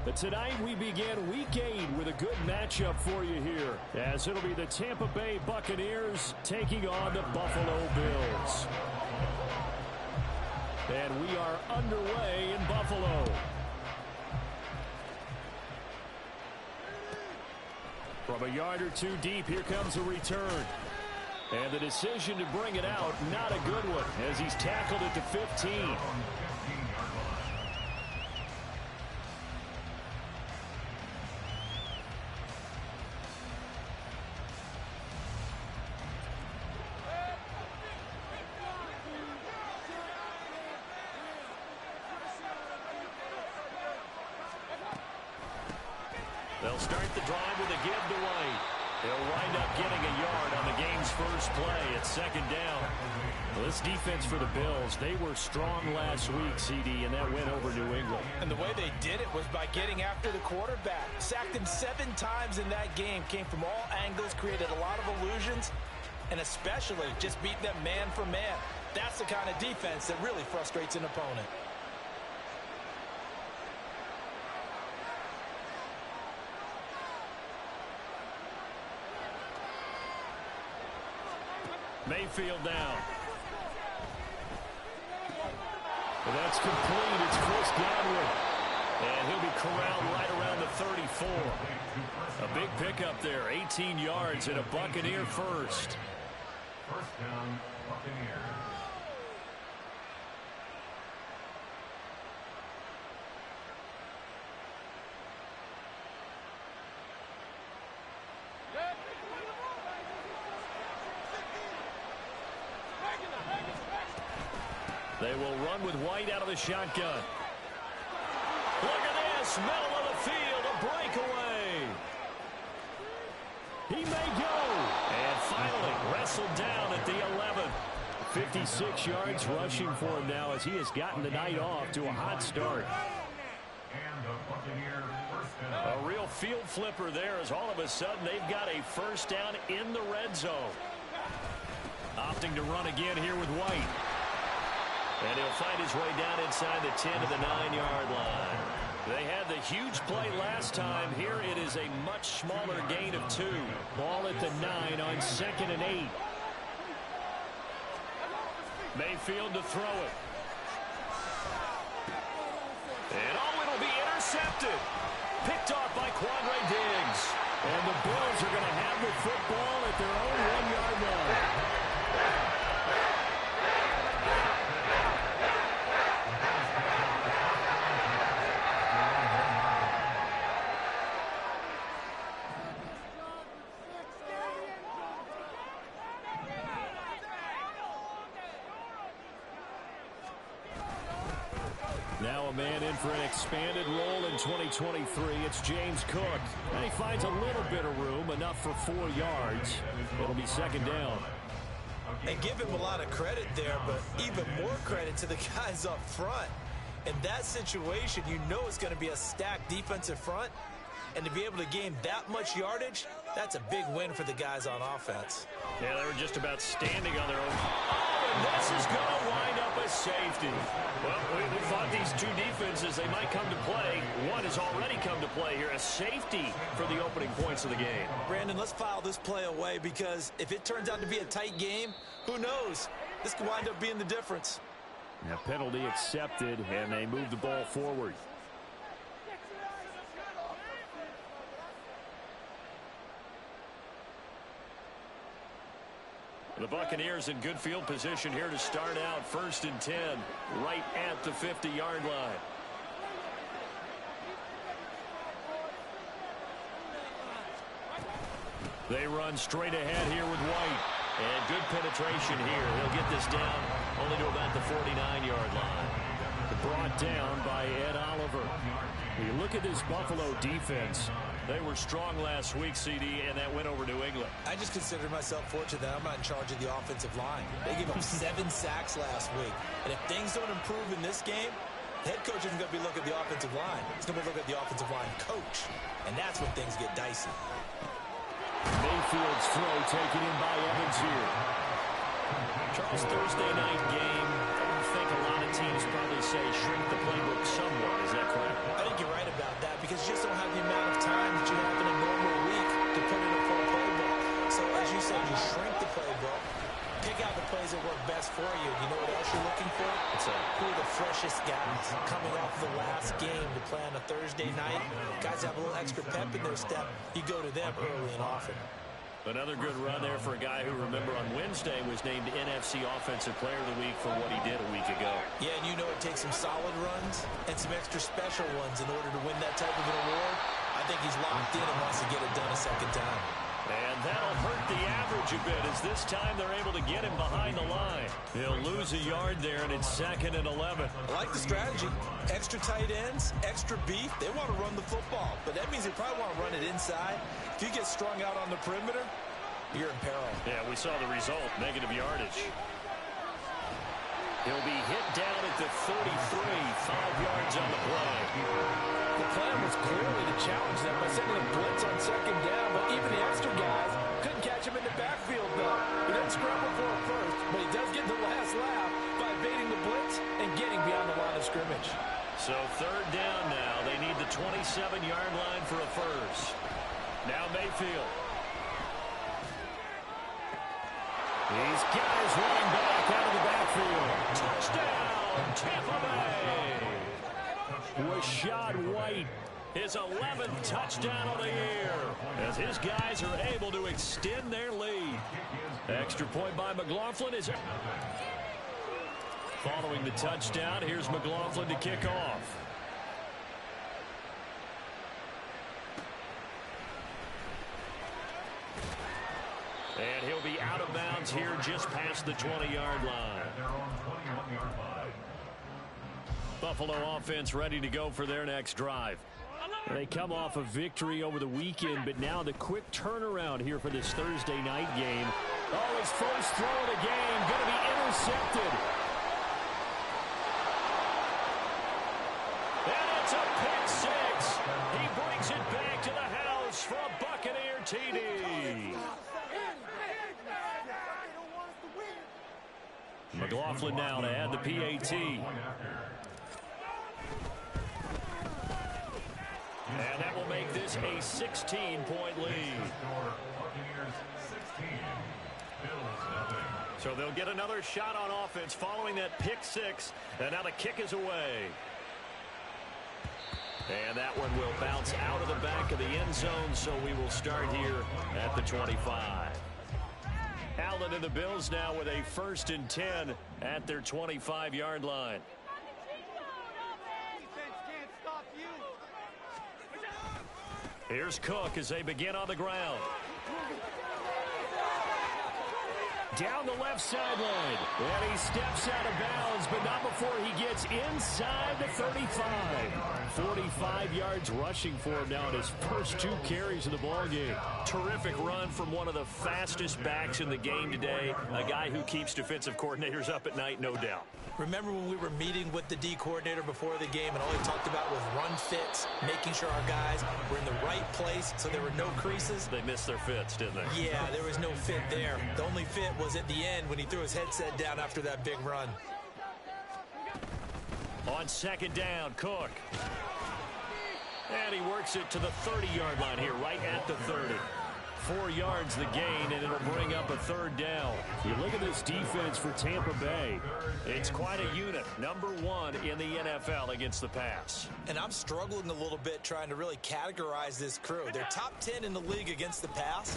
But tonight we begin Week 8 with a good matchup for you here, as it'll be the Tampa Bay Buccaneers taking on the Buffalo Bills. And we are underway in Buffalo. From a yard or two deep, here comes a return. And the decision to bring it out, not a good one, as he's tackled it to 15. They'll start the drive with a give to White. He'll wind up getting a yard on the game's first play at second down. Well, this defense for the Bills, they were strong last week, CD, and that went over New England. And the way they did it was by getting after the quarterback. Sacked him 7 times in that game. Came from all angles, created a lot of illusions, and especially just beat them man for man. That's the kind of defense that really frustrates an opponent. Mayfield down. Well, that's complete. It's Chris Godwin. And he'll be corralled right around the 34. A big pickup there. 18 yards and a Buccaneer first. First down, Buccaneers. They will run with White out of the shotgun. Look at this, middle of the field, a breakaway. He may go. And finally wrestled down at the 11. 56 yards rushing for him now as he has gotten the night off to a hot start. And the Buccaneers first down. A real field flipper there as all of a sudden they've got a first down in the red zone. Opting to run again here with White. And he'll find his way down inside the 10 to the 9-yard line. They had the huge play last time. Here it is a much smaller gain of 2. Ball at the 9 on 2nd and 8. Mayfield to throw it. And it'll be intercepted. Picked off by Quandre Diggs. And the Bills are going to have the football at their own 1-yard line. Now a man in for an expanded role in 2023. It's James Cook. And he finds a little bit of room, enough for 4 yards. It'll be second down. And give him a lot of credit there, but even more credit to the guys up front. In that situation, you know it's going to be a stacked defensive front. And to be able to gain that much yardage, that's a big win for the guys on offense. Yeah, they were just about standing on their own. Oh, and this is going to wind up a safety. Well, we thought these two defenses, they might come to play. One has already come to play here, a safety for the opening points of the game. Brandon, let's file this play away because if it turns out to be a tight game, who knows? This could wind up being the difference. Now, penalty accepted, and they move the ball forward. The Buccaneers in good field position here to start out. 1st and 10, right at the 50-yard line. They run straight ahead here with White. And good penetration here. He'll get this down only to about the 49-yard line. Brought down by Ed Oliver. When you look at this Buffalo defense, they were strong last week, CD, and that went over New England. I just consider myself fortunate that I'm not in charge of the offensive line. They gave up 7 sacks last week. And if things don't improve in this game, the head coach isn't going to be looking at the offensive line. He's going to be looking at the offensive line coach. And that's when things get dicey. Mayfield's throw taken in by Evans here. Charles, Thursday night game. I think a lot of teams probably say shrink the playbook somewhat. Is that correct? I think you're right about that because you just don't have the amount of time that you have in a normal week to put in a full playbook. So as you said, you shrink the playbook, pick out the plays that work best for you. You know what else you're looking for? Who are the freshest guys coming off the last game to play on a Thursday night? Guys have a little extra pep in their step. You go to them early and often. Another good run there for a guy who, remember, on Wednesday was named NFC Offensive Player of the Week for what he did a week ago. Yeah, and you know it takes some solid runs and some extra special ones in order to win that type of an award. I think he's locked in and wants to get it done a second time. And that'll hurt the average a bit as this time they're able to get him behind the line. He'll lose a yard there, and it's 2nd and 11. I like the strategy. Extra tight ends, extra beef. They want to run the football, but that means they probably want to run it inside. If you get strung out on the perimeter, you're in peril. Yeah, we saw the result, negative yardage. He'll be hit down at the 33, 5 yards on the play. The plan was clearly to challenge them by sending a blitz on 2nd down, but even the extra guys couldn't catch him in the backfield, though. He didn't scramble for a first, but he does get the last laugh by evading the blitz and getting beyond the line of scrimmage. So 3rd down now. They need the 27-yard line for a first. Now Mayfield. He's got his running back out of the backfield. Touchdown, Tampa Bay. Rashad White, his 11th touchdown of the year, as his guys are able to extend their lead. Extra point by McLaughlin is following the touchdown. Here's McLaughlin to kick off. And he'll be out of bounds here just past the 20-yard line. Buffalo offense ready to go for their next drive. They come off a victory over the weekend, but now the quick turnaround here for this Thursday night game. Oh, his first throw of the game going to be intercepted. And it's a pick six. He brings it back to the house for a Buccaneer TD. McLaughlin now to add the PAT. And that will make this a 16-point lead. So they'll get another shot on offense following that pick six. And now the kick is away. And that one will bounce out of the back of the end zone, so we will start here at the 25. Allen and the Bills now with a 1st and 10 at their 25-yard line. Here's Cook as they begin on the ground. Down the left sideline. And he steps out of bounds, but not before he gets inside the 35. 45 yards rushing for him now in his first 2 carries of the ballgame. Terrific run from one of the fastest backs in the game today. A guy who keeps defensive coordinators up at night, no doubt. Remember when we were meeting with the D coordinator before the game and all he talked about was run fits, making sure our guys were in the right place so there were no creases? They missed their fits, didn't they? Yeah, there was no fit there. The only fit was at the end when he threw his headset down after that big run. On 2nd down, Cook. And he works it to the 30-yard line here, right at the 30. 4 yards the gain, and it'll bring up a 3rd down. You look at this defense for Tampa Bay. It's quite a unit. Number 1 in the NFL against the pass. And I'm struggling a little bit trying to really categorize this crew. They're top 10 in the league against the pass,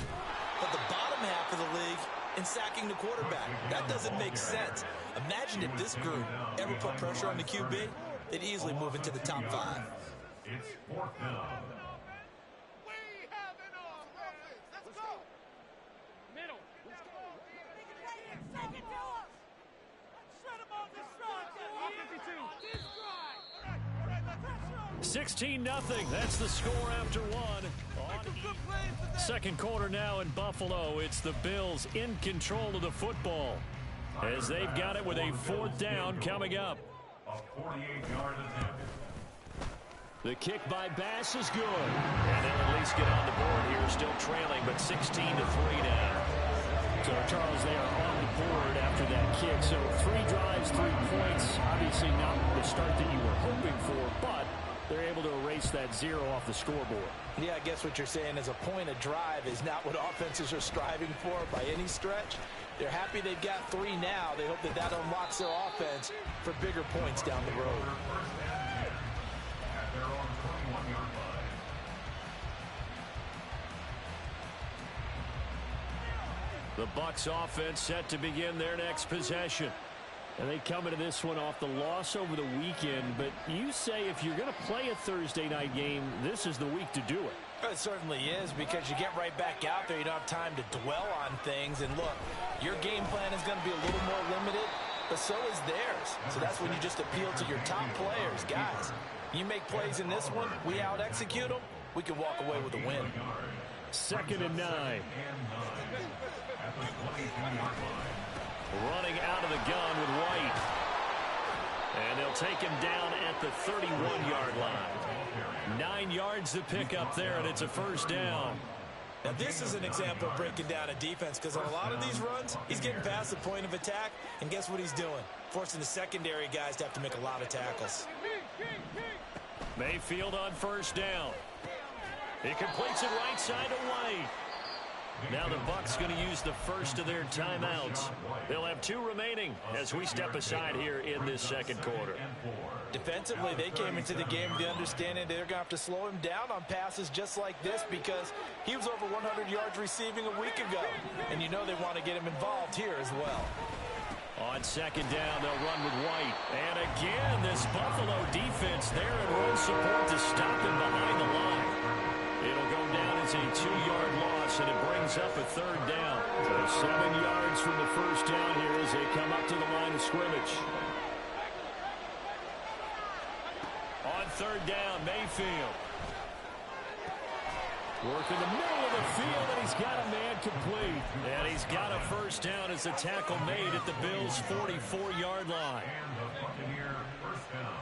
but the bottom half of the league in sacking the quarterback. That doesn't make sense. Imagine if this group ever put pressure on the QB, they'd easily move into the top 5. It's 4th down. Middle. 16-0. That's the score after 1. Second quarter now in Buffalo. It's the Bills in control of the football as they've got it with a 4th down coming up. A 48-yard attempt. The kick by Bass is good. And they'll at least get on the board here, still trailing, but 16-3 now. So, Charles, they are on the board after that kick. So 3 drives, 3 points. Obviously not the start that you were hoping for, but they're able to erase that 0 off the scoreboard. Yeah, I guess what you're saying is a point of drive is not what offenses are striving for by any stretch. They're happy they've got 3 now. They hope that that unlocks their offense for bigger points down the road. At their own 21-yard line. The BUCS offense set to begin their next possession. And they come into this one off the loss over the weekend. But you say if you're going to play a Thursday night game, this is the week to do it. It certainly is, because you get right back out there. You don't have time to dwell on things. And look, your game plan is going to be a little more limited, but so is theirs. So that's when you just appeal to your top players. Guys, you make plays in this one, we out-execute them, we can walk away with a win. 2nd and 9. At the 22-yard line. Running out of the gun with White. And they'll take him down at the 31-yard line. 9 yards to pick up there, and it's a first down. Now, this is an example of breaking down a defense, because on a lot of these runs, he's getting past the point of attack, and guess what he's doing? Forcing the secondary guys to have to make a lot of tackles. Mayfield on first down. He completes it right side to White. Now the BUCS going to use the first of their timeouts. They'll have 2 remaining as we step aside here in this second quarter. Defensively, they came into the game with the understanding they're going to have to slow him down on passes just like this, because he was over 100 yards receiving a week ago. And you know they want to get him involved here as well. On second down, they'll run with White. And again, this Buffalo defense there in run support to stop him behind the line. It'll go down as a 2-yard loss, and it brings up a 3rd down. So 7 yards from the first down here as they come up to the line of scrimmage. On 3rd down, Mayfield. Working the middle of the field, and he's got a man complete. And he's got a first down as the tackle made at the Bills' 44-yard line. And the Buccaneer first down.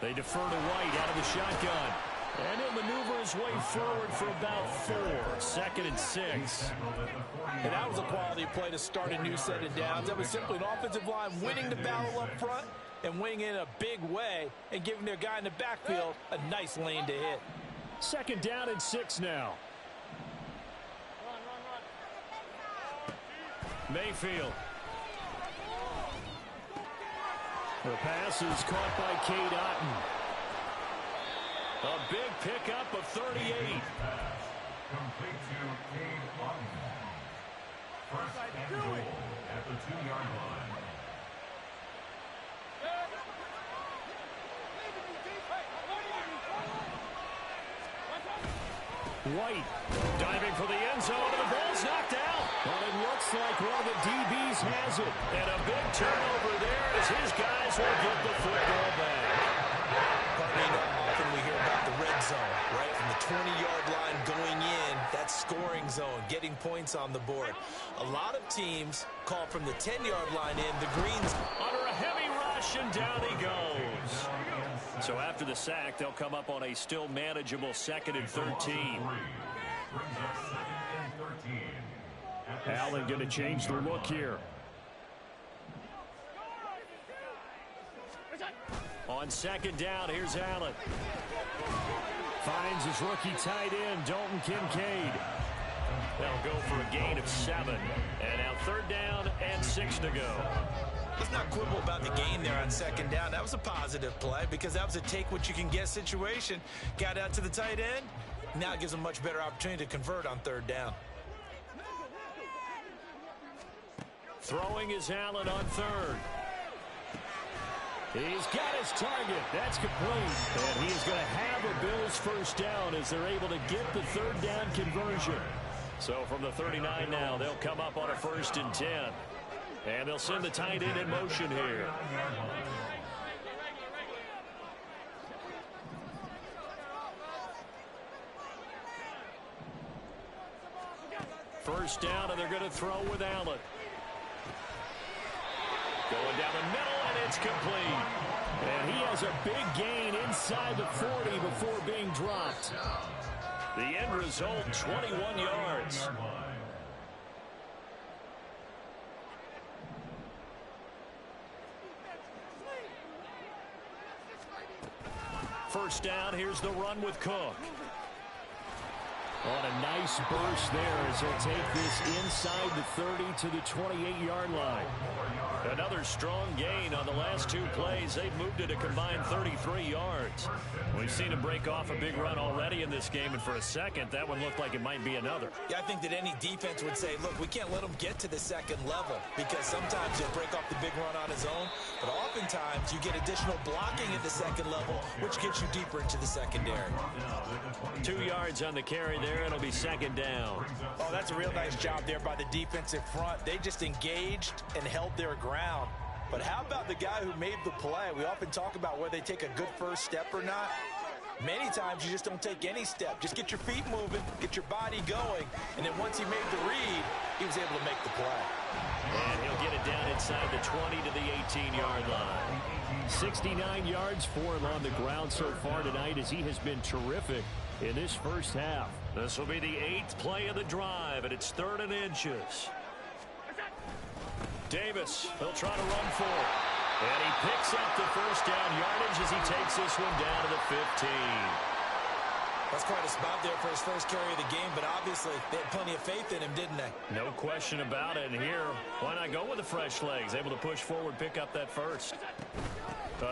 They defer to White out of the shotgun. And he'll maneuver his way forward for about 4. 2nd and 6. And that was a quality play to start a new set of downs. That was simply an offensive line winning the battle up front and winning in a big way and giving their guy in the backfield a nice lane to hit. 2nd down and 6 now. Mayfield. The pass is caught by Cade Otton. A big pickup of 38. Complete to Cade Otton. First and goal at the 2-yard line. White diving for the end zone, and the ball's knocked out. But it looks like one of the DBs has it. And a big turnover there as his guys will get the football back. Partly, you know, often we hear about the red zone, right? From the 20-yard line going in, that scoring zone, getting points on the board. A lot of teams call from the 10-yard line in, the greens. Under a heavy rush, and down he goes. So after the sack, they'll come up on a still manageable 2nd and 13. Allen going to change the look here. On 2nd down, here's Allen. Finds his rookie tight end, Dalton Kincaid. They'll go for a gain of 7. And now 3rd down and 6 to go. Let's not quibble about the gain there on 2nd down. That was a positive play because that was a take-what-you-can-get situation. Got out to the tight end. Now it gives them a much better opportunity to convert on 3rd down. Throwing is Allen on 3rd. He's got his target. That's complete. And he is going to have a Bills first down as they're able to get the 3rd down conversion. So from the 39 now, they'll come up on a 1st and 10. And they'll send the tight end in motion here. First down, and they're going to throw with Allen. Going down the middle, and it's complete. And he has a big gain inside the 40 before being dropped. The end result, 21 yards. first down. Here's the run with Cook. On a nice burst there as he'll take this inside the 30 to the 28-yard line. Another strong gain on the last two plays. They've moved it a combined 33 yards. We've seen him break off a big run already in this game, and for a second, that one looked like it might be another. Yeah, I think that any defense would say, look, we can't let him get to the second level because sometimes he'll break off the big run on his own, but oftentimes you get additional blocking at the second level, which gets you deeper into the secondary. 2 yards on the carry there. It'll be second down. Oh, that's a real nice job there by the defensive front. They just engaged and held their ground. But how about the guy who made the play? We often talk about whether they take a good first step or not. Many times you just don't take any step. Just get your feet moving, get your body going, and then once he made the read, he was able to make the play. And he'll get it down inside the 20 to the 18-yard line. 69 yards for him on the ground so far tonight as he has been terrific in this first half. This will be the 8th play of the drive, and it's 3rd and inches. Davis, he'll try to run for it. And he picks up the first down yardage as he takes this one down to the 15. That's quite a spot there for his first carry of the game, but obviously they had plenty of faith in him, didn't they? No question about it. And here, why not go with the fresh legs? Able to push forward, pick up that first.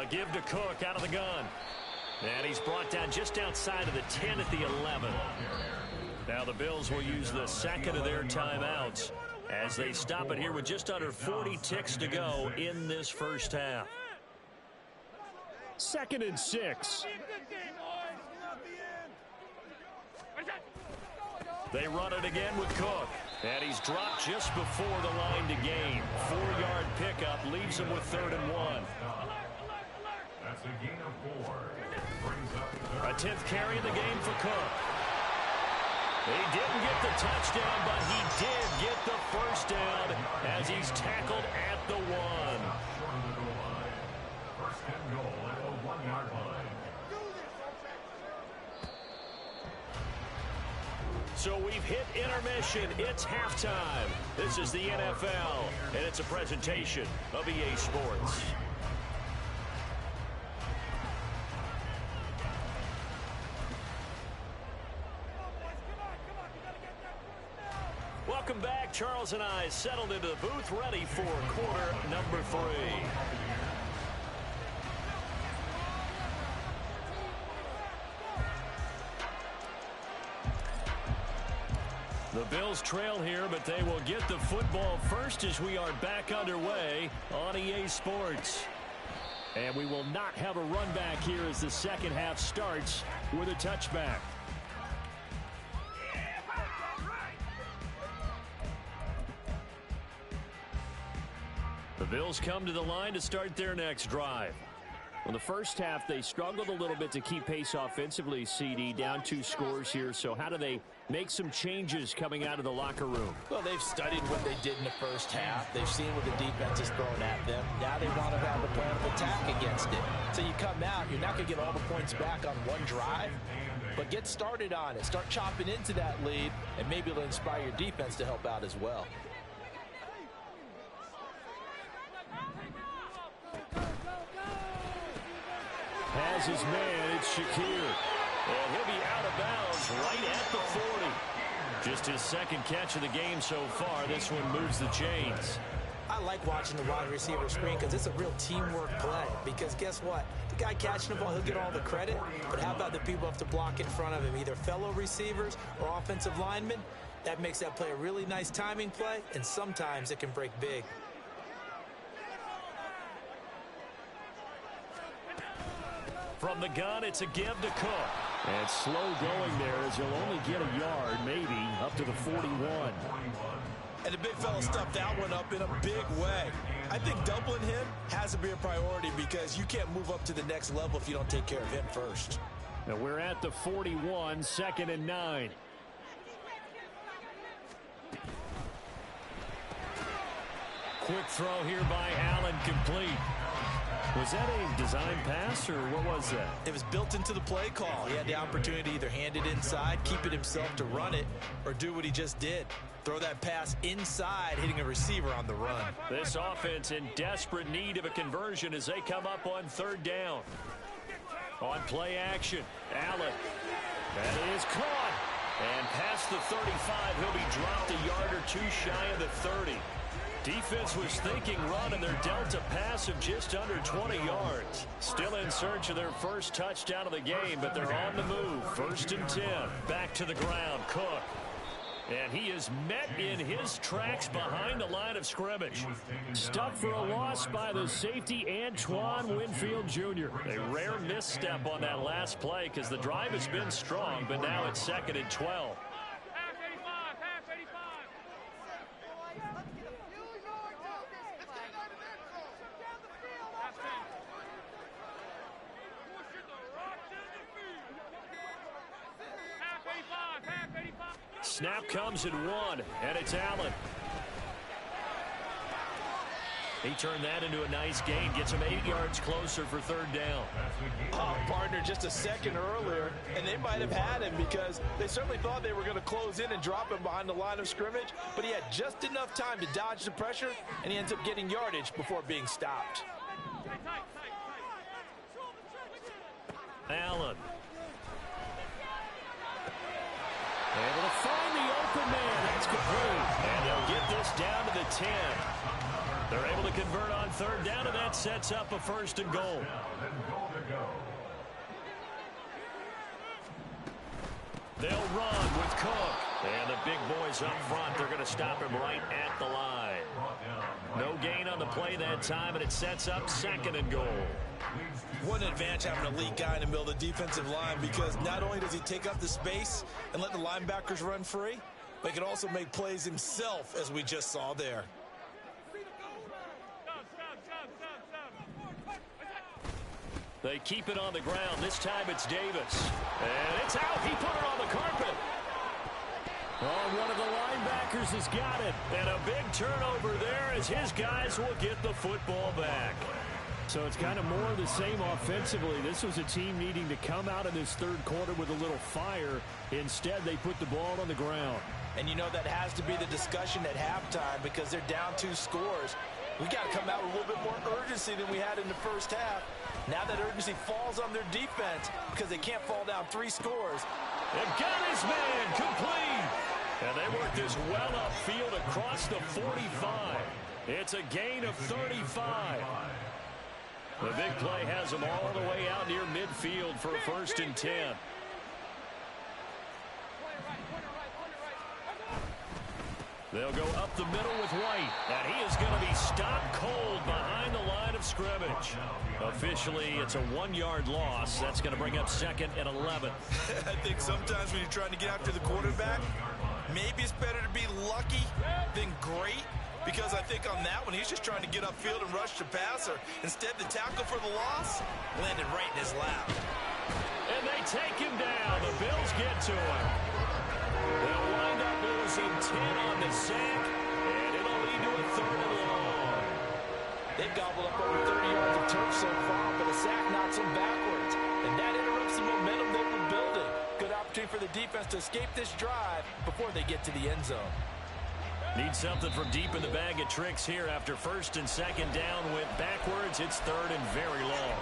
Give to Cook out of the gun. And he's brought down just outside of the 10 at the 11. Now the Bills will use the second of their timeouts as they stop it here with just under 40 ticks to go in this first half. 2nd and 6. They run it again with Cook. And he's dropped just before the line to gain. 4-yard pickup leaves him with 3rd and 1. That's a gain of 4. A 10th carry in the game for Cook. He didn't get the touchdown, but he did get the first down as he's tackled at the 1. First and goal at the 1-yard line. So we've hit intermission. It's halftime. This is the NFL, and it's a presentation of EA Sports. Welcome back. Charles and I settled into the booth, ready for quarter number 3. The Bills trail here, but they will get the football first as we are back underway on EA Sports. And we will not have a run back here as the second half starts with a touchback. The Bills come to the line to start their next drive. Well, the first half, they struggled a little bit to keep pace offensively, CD, down 2 scores here. So how do they make some changes coming out of the locker room? Well, they've studied what they did in the first half. They've seen what the defense is throwing at them. Now they want to have a plan of attack against it. So you come out, you're not going to get all the points back on one drive, but get started on it. Start chopping into that lead, and maybe it'll inspire your defense to help out as well. Has his man, it's Shakir. And he'll be out of bounds right at the 40. Just his second catch of the game so far. This one moves the chains. I like watching the wide receiver screen because it's a real teamwork play. Because guess what? The guy catching the ball, he'll get all the credit. But how about the people have to block in front of him, either fellow receivers or offensive linemen? That makes that play a really nice timing play, and sometimes it can break big. From the gun, it's a give to Cook. And slow going there as he'll only get a yard, maybe, up to the 41. And the big fella stuffed that one up in a big way. I think doubling him has to be a priority because you can't move up to the next level if you don't take care of him first. Now we're at the 41, 2nd and 9. Quick throw here by Allen, complete. Was that a design pass, or what was that? It was built into the play call. He had the opportunity to either hand it inside, keep it himself to run it, or do what he just did. Throw that pass inside, hitting a receiver on the run. This offense in desperate need of a conversion as they come up on 3rd down. On play action, Allen. That is caught. And past the 35, he'll be dropped a yard or two shy of the 30. Defense was thinking run, and they're dealt a pass of just under 20 yards. Still in search of their first touchdown of the game, but they're on the move. 1st and 10. Back to the ground. Cook. And he is met in his tracks behind the line of scrimmage. Stuck for a loss by the safety, Antoine Winfield Jr. A rare misstep on that last play because the drive has been strong, but now it's 2nd and 12. Snap comes at 1, and it's Allen. He turned that into a nice gain, gets him 8 yards closer for 3rd down. Oh, partner, just a second earlier, and they might have had him because they certainly thought they were going to close in and drop him behind the line of scrimmage, but he had just enough time to dodge the pressure, and he ends up getting yardage before being stopped. Allen. Able to find the open man. That's complete. And they'll get this down to the 10. They're able to convert on 3rd down, and that sets up a 1st and goal. They'll run with Cook. And the big boys up front, they're going to stop him right at the line. No gain on the play that time, and it sets up 2nd and goal. What an advantage having a lead guy in the middle of the defensive line, because not only does he take up the space and let the linebackers run free, but he can also make plays himself, as we just saw there. They keep it on the ground. This time it's Davis. And it's out. He put it on the carpet. Oh, one of the linebackers has got it. And a big turnover there as his guys will get the football back. So it's kind of more of the same offensively. This was a team needing to come out in this 3rd quarter with a little fire. Instead, they put the ball on the ground. And you know that has to be the discussion at halftime because they're down 2 scores. We got to come out with a little bit more urgency than we had in the first half. Now that urgency falls on their defense because they can't fall down 3 scores. They've got his man complete. And they work this well upfield across the 45. It's a gain of 35. The big play has them all the way out near midfield for a 1st and 10. They'll go up the middle with White, and he is going to be stopped cold behind the line of scrimmage. Officially, it's a 1-yard loss. That's going to bring up 2nd and 11. I think sometimes when you're trying to get after the quarterback, maybe it's better to be lucky than great. Because I think on that one, he's just trying to get upfield and rush the passer. Instead, the tackle for the loss landed right in his lap. And they take him down. The Bills get to him. They'll wind up losing 10 on the sack, and it'll lead to a 3rd and long. They've gobbled up over 30 yards of turf so far, but a sack knocks them backwards. And that interrupts the momentum they were building. Good opportunity for the defense to escape this drive before they get to the end zone. Need something from deep in the bag of tricks here after 1st and 2nd down went backwards. It's 3rd and very long.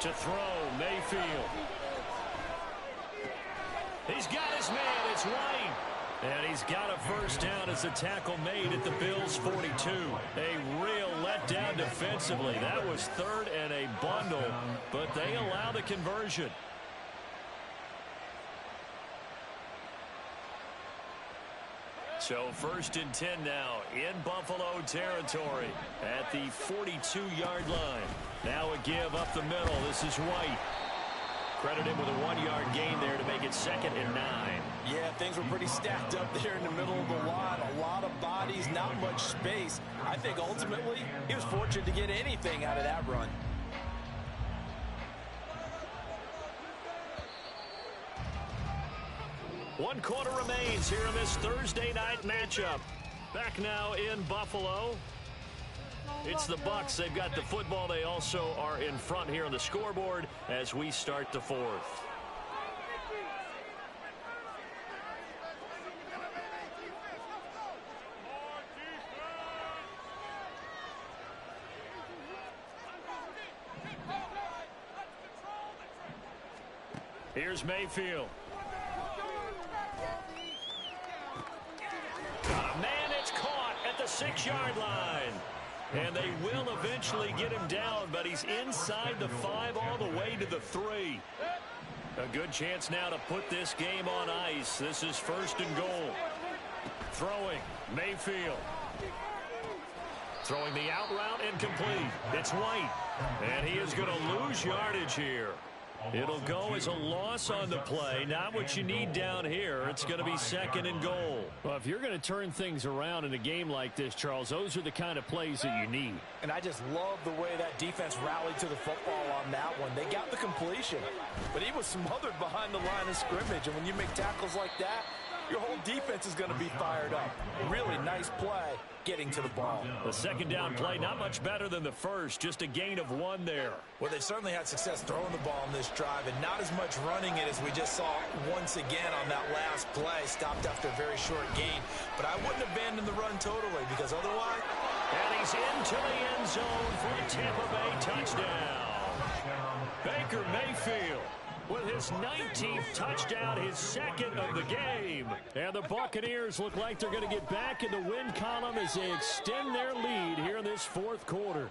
To throw, Mayfield. He's got his man. It's White. And he's got a 1st down as the tackle made at the Bills' 42. A real letdown defensively. That was 3rd and a bundle, but they allow the conversion. So 1st and 10 now in Buffalo territory at the 42-yard line. Now a give up the middle. This is White. Credit him with a 1-yard gain there to make it 2nd and 9. Yeah, things were pretty stacked up there in the middle of the line. A lot of bodies, not much space. I think ultimately he was fortunate to get anything out of that run. One quarter remains here in this Thursday night matchup. Back now in Buffalo. It's the BUCS. They've got the football. They also are in front here on the scoreboard as we start the fourth. Here's Mayfield. Man, it's caught at the 6-yard line. And they will eventually get him down, but he's inside the 5 all the way to the 3. A good chance now to put this game on ice. This is 1st and goal. Throwing, Mayfield. Throwing the out route, incomplete. It's White. And he is going to lose yardage here. It'll go as a loss on the play. Not what you need down here. It's going to be 2nd and goal. Well, if you're going to turn things around in a game like this, Charles, those are the kind of plays that you need. And I just love the way that defense rallied to the football on that one. They got the completion, but he was smothered behind the line of scrimmage. And when you make tackles like that, your whole defense is going to be fired up. Really nice play getting to the ball. The 2nd down play, not much better than the first. Just a gain of 1 there. Well, they certainly had success throwing the ball in this drive and not as much running it as we just saw once again on that last play. Stopped after a very short gain. But I wouldn't abandon the run totally because otherwise... And he's into the end zone for a Tampa Bay touchdown. Baker Mayfield with his 19th touchdown, his 2nd of the game. And the Buccaneers look like they're going to get back in the win column as they extend their lead here in this 4th quarter.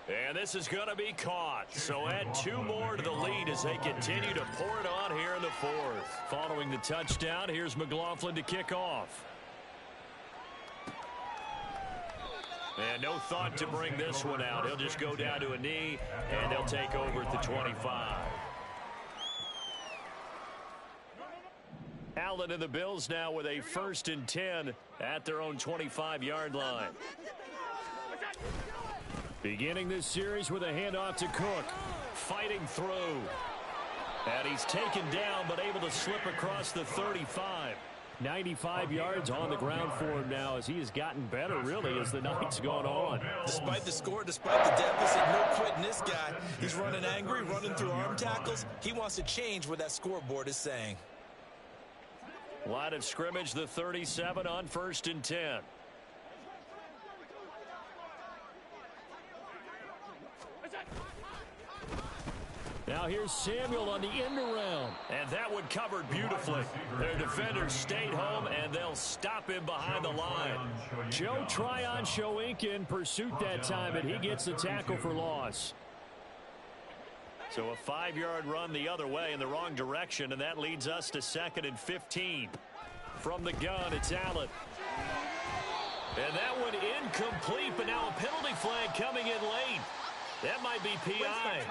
And this is going to be caught. So add 2 more to the lead as they continue to pour it on here in the 4th. Following the touchdown, here's McLaughlin to kick off. And no thought to bring this one out. He'll just go down to a knee, and they'll take over at the 25. Allen and the Bills now with a 1st and 10 at their own 25-yard line. Beginning this series with a handoff to Cook. Fighting through. And he's taken down but able to slip across the 35. 95 yards on the ground for him now as he has gotten better, really, as the night's gone on. Despite the score, despite the deficit, no quitting this guy. He's running angry, running through arm tackles. He wants to change what that scoreboard is saying. Line of scrimmage, the 37 on 1st and 10. Now here's Samuel on the end around. And that one covered beautifully. Their defenders stayed home, and they'll stop him behind the line. Joe Tryon-Shoyinka in pursuit that time, and he gets the tackle for loss. So a 5-yard run the other way in the wrong direction, and that leads us to 2nd and 15. From the gun, it's Allen. And that one incomplete, but now a penalty flag coming in late. That might be PI.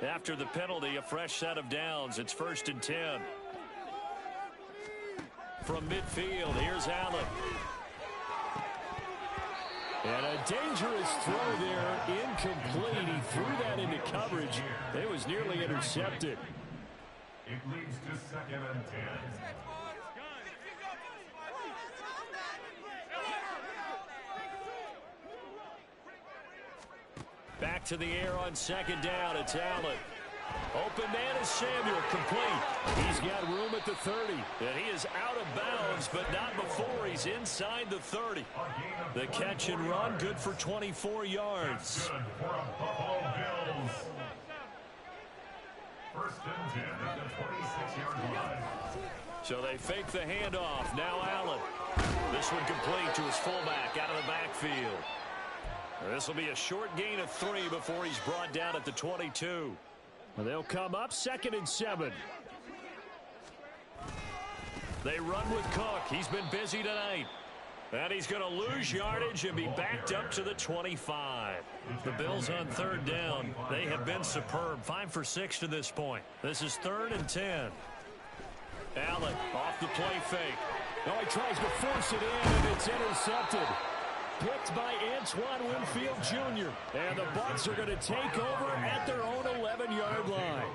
After the penalty, a fresh set of downs. It's 1st and 10. From midfield, here's Allen. And a dangerous throw there, incomplete. He threw that into coverage. It was nearly intercepted. It leads to 2nd and 10. Back to the air on 2nd down. It's Allen. Open man is Samuel, complete. He's got room at the 30. And he is out of bounds, but not before he's inside the 30. The catch and run, good for 24 yards. Good for a Buffalo Bills. 1st and 10 at the 26-yard line. So they fake the handoff. Now Allen. This one complete to his fullback out of the backfield. This will be a short gain of 3 before he's brought down at the 22. They'll come up 2nd and 7. They run with Cook. He's been busy tonight. And he's going to lose yardage and be backed up to the 25. The Bills on 3rd down. They have been superb. 5 for 6 to this point. This is 3rd and 10. Allen off the play fake. Oh, he tries to force it in, and it's intercepted. Picked by Antoine Winfield Jr. And the BUCS are going to take over at their own 11-yard line.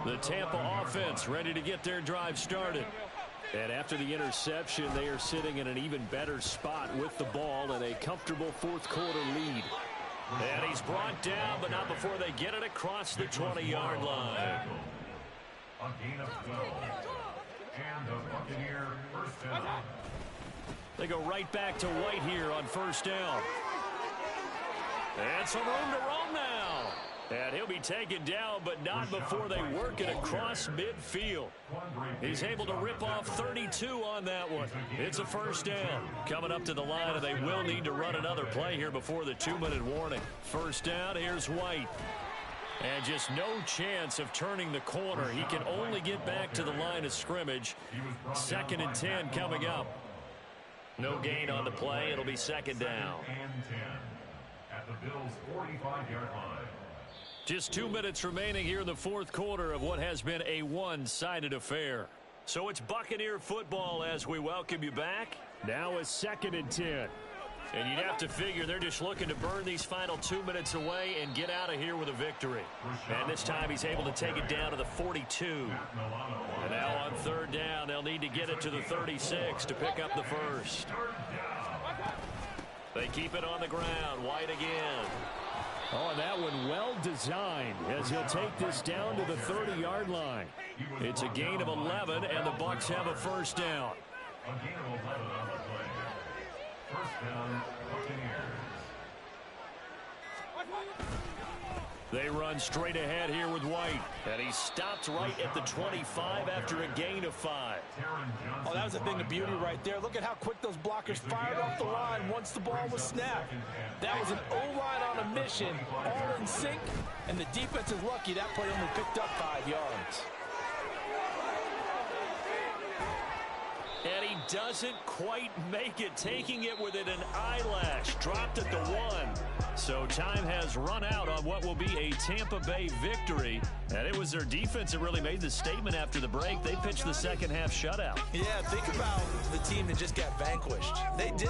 The Tampa offense ready to get their drive started. And after the interception, they are sitting in an even better spot with the ball and a comfortable fourth-quarter lead. And he's brought down, but not before they get it across the 20-yard line. A gain of 12. And the Buccaneer first down. They go right back to White here on first down. And some room to roam now. And he'll be taken down, but not before they work it across midfield. He's able to rip off 32 on that one. It's a first down. Coming up to the line, and they will need to run another play here before the 2-minute warning. First down, here's White. And just no chance of turning the corner. He can only get back to the line of scrimmage. 2nd and 10 coming up. No gain on the play. It'll be second down. And 10 at the Bills' 45-yard line. Just 2 minutes remaining here in the fourth quarter of what has been a one-sided affair. So it's Buccaneer football as we welcome you back. Now a 2nd and 10. And you'd have to figure they're just looking to burn these final 2 minutes away and get out of here with a victory. And this time he's able to take it down to the 42. And now on third down, they'll need to get it to the 36 to pick up the first. They keep it on the ground. White again. Oh, and that one well designed as he'll take this down to the 30-yard line. It's a gain of 11, and the Bucs have a first down. A gain of 11 on the play. First down, Buccaneers. They run straight ahead here with White. And he stopped right at the 25 after a gain of 5. Oh, that was a thing of beauty right there. Look at how quick those blockers fired off the line once the ball was snapped. That was an O-line on a mission, all in sync, and the defense is lucky that play only picked up 5 yards. And he doesn't quite make it, taking it within an eyelash. Dropped at the 1. So time has run out on what will be a Tampa Bay victory. And it was their defense that really made the statement after the break. They pitched the second half shutout. Yeah, think about the team that just got vanquished. They did